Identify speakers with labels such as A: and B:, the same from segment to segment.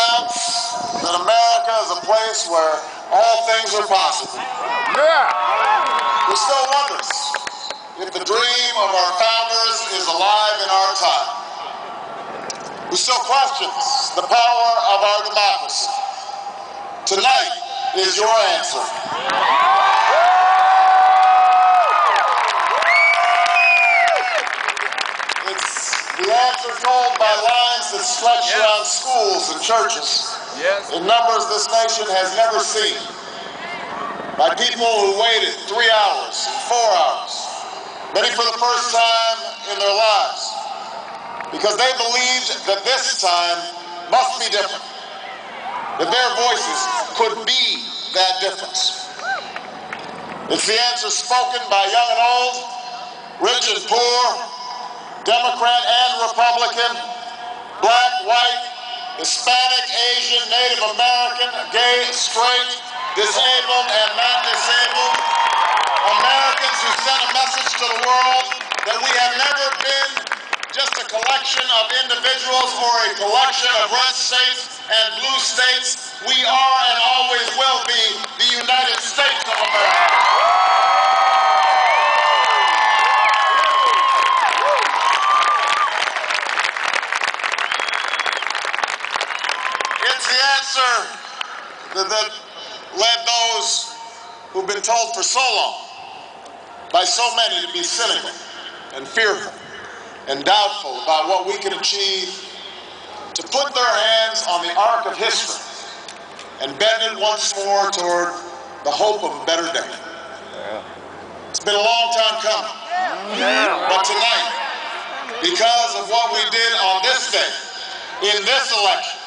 A: announce that America is a place where all things are possible. We're still wonders if the dream of our founders is alive in our time. Who still questions the power of our democracy. Tonight is your answer. It's the answer told by lines that stretch around schools and churches in numbers this nation has never seen. By people who waited 3 hours and 4 hours, many for the first time in their lives, because they believed that this time must be different, that their voices could be that difference. It's the answer spoken by young and old, rich and poor, Democrat and Republican, black, white, Hispanic, Asian, Native American, gay, straight, disabled and not disabled, Americans who send a message to the world that we have never been just a collection of individuals or a collection of red states and blue states. We are and always will be the United States of America. It's the answer that led those who've been told for so long by so many to be cynical and fearful and doubtful about what we can achieve, to put their hands on the arc of history and bend it once more toward the hope of a better day. It's been a long time coming, but tonight, because of what we did on this day, in this election,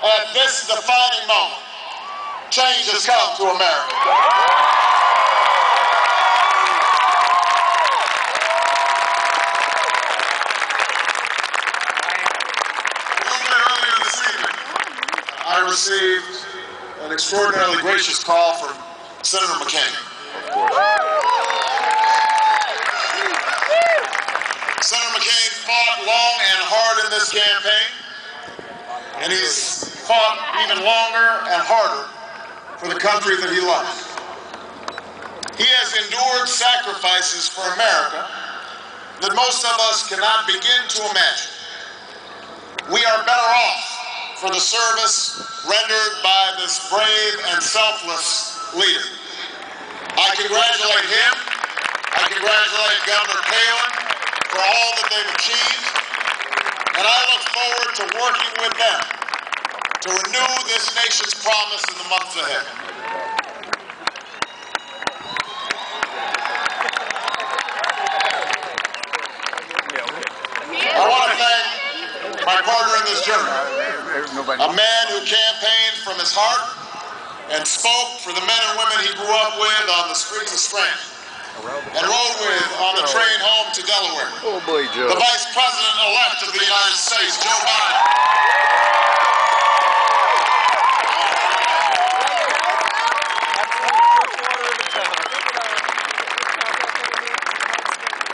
A: at this defining moment, change has come to America. I received an extraordinarily gracious call from Senator McCain. Senator McCain fought long and hard in this campaign, and he's fought even longer and harder for the country that he loves. He has endured sacrifices for America that most of us cannot begin to imagine. We are better off for the service rendered by this brave and selfless leader. I congratulate him. I congratulate Governor Palin for all that they've achieved. And I look forward to working with them to renew this nation's promise in the months ahead. I want to thank my partner in this journey, a man who campaigned from his heart and spoke for the men and women he grew up with on the streets of Scranton and rode with on the train home to Delaware.
B: Oh boy, Joe.
A: The Vice President-elect of the United States, Joe Biden.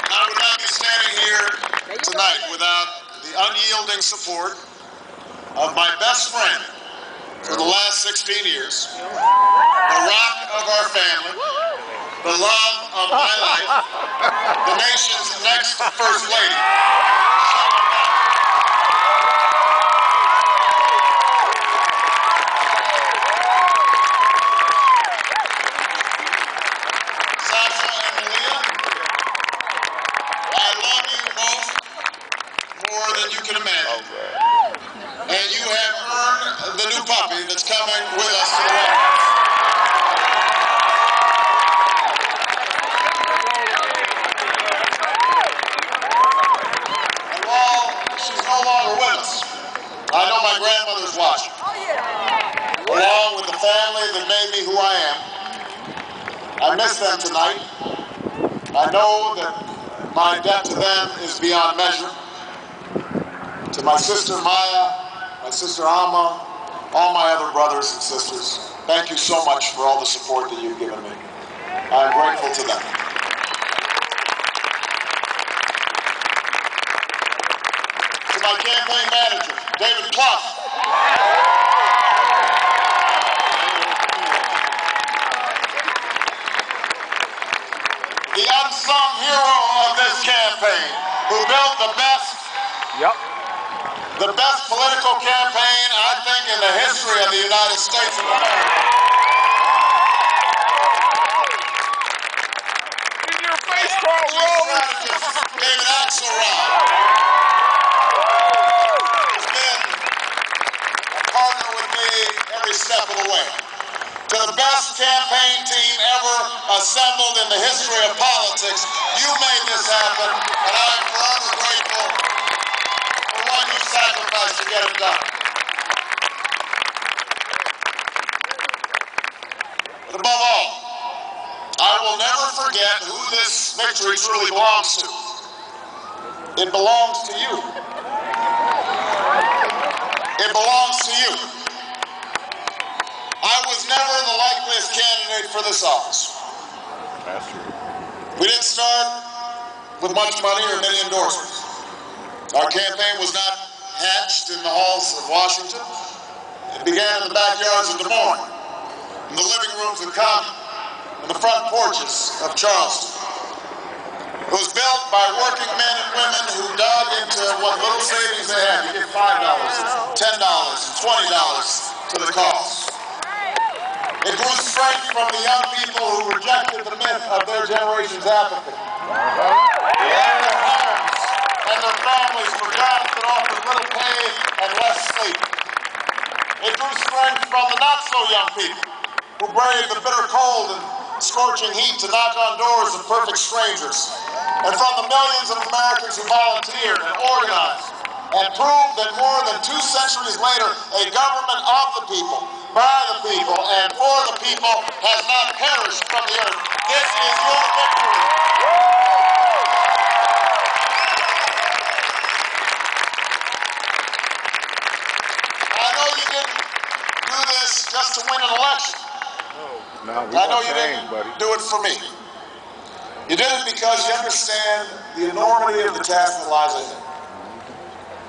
A: I would not be standing here tonight without the unyielding support of my best friend for the last 16 years, the rock of our family, the love of my life, the nation's next First Lady, Sasha and Malia. I love you both more than you can imagine. And you have earned the new puppy that's coming with us to the White House. And while she's no longer with us, I know my grandmother's watching. Along with the family that made me who I am. I miss them tonight. I know that my debt to them is beyond measure. To my sister Maya, my sister Alma, all my other brothers and sisters, thank you so much for all the support that you've given me. I am grateful to them. To my campaign manager, David Plouffe. best political campaign, I think, in the history of the United States of America.
B: In your face, Carl Rove!
A: Strategist David Axelrod has been a partner with me every step of the way. To the best campaign team ever assembled in the history of politics, you made this happen, and I am forever grateful for what you sacrificed to get it done. But above all, I will never forget who this victory truly belongs to. It belongs to you. It belongs to you. I was never the likeliest candidate for this office. We didn't start with much money or many endorsements. Our campaign was not hatched in the halls of Washington. It began in the backyards of Des Moines, in the living rooms of Compton, and the front porches of Charleston. It was built by working men and women who dug into what little savings they had. You get $5, $10, $20 to the cause. It grew strength from the young people who rejected the myth of their generation's apathy. And their homes and their families for jobs that offered little pay and less sleep. It drew strength from the not-so-young people who braved the bitter cold and scorching heat to knock on doors of perfect strangers. And from the millions of Americans who volunteered and organized and proved that more than 2 centuries later, a government of the people, by the people, and for the people has not perished from the earth. This is your victory. I know you didn't do this just to win an election. I know you didn't do it for me. You did it because you understand the enormity of the task that lies ahead.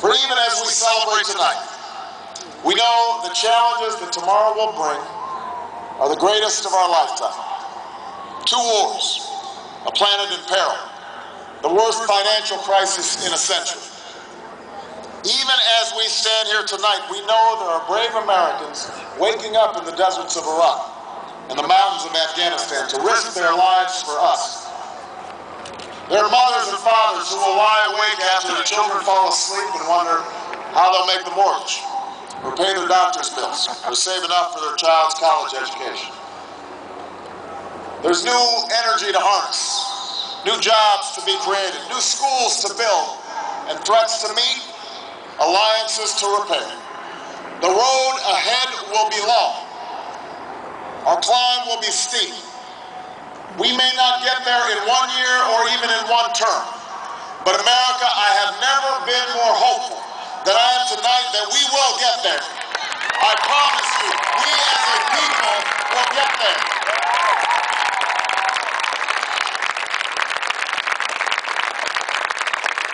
A: For even as we celebrate tonight, we know the challenges that tomorrow will bring are the greatest of our lifetime. 2 wars, a planet in peril, the worst financial crisis in a century. Even as we stand here tonight, we know there are brave Americans waking up in the deserts of Iraq and the mountains of Afghanistan to risk their lives for us. There are mothers and fathers who will lie awake after their children fall asleep and wonder how they'll make the mortgage, or pay their doctor's bills, or save enough for their child's college education. There's new energy to harness, new jobs to be created, new schools to build, and threats to meet, alliances to repair. The road ahead will be long. Our climb will be steep. We may not get there in 1 year or even in 1 term. But America, I have never been more hopeful than I am tonight that we will get there. I promise you, we as a people will get there.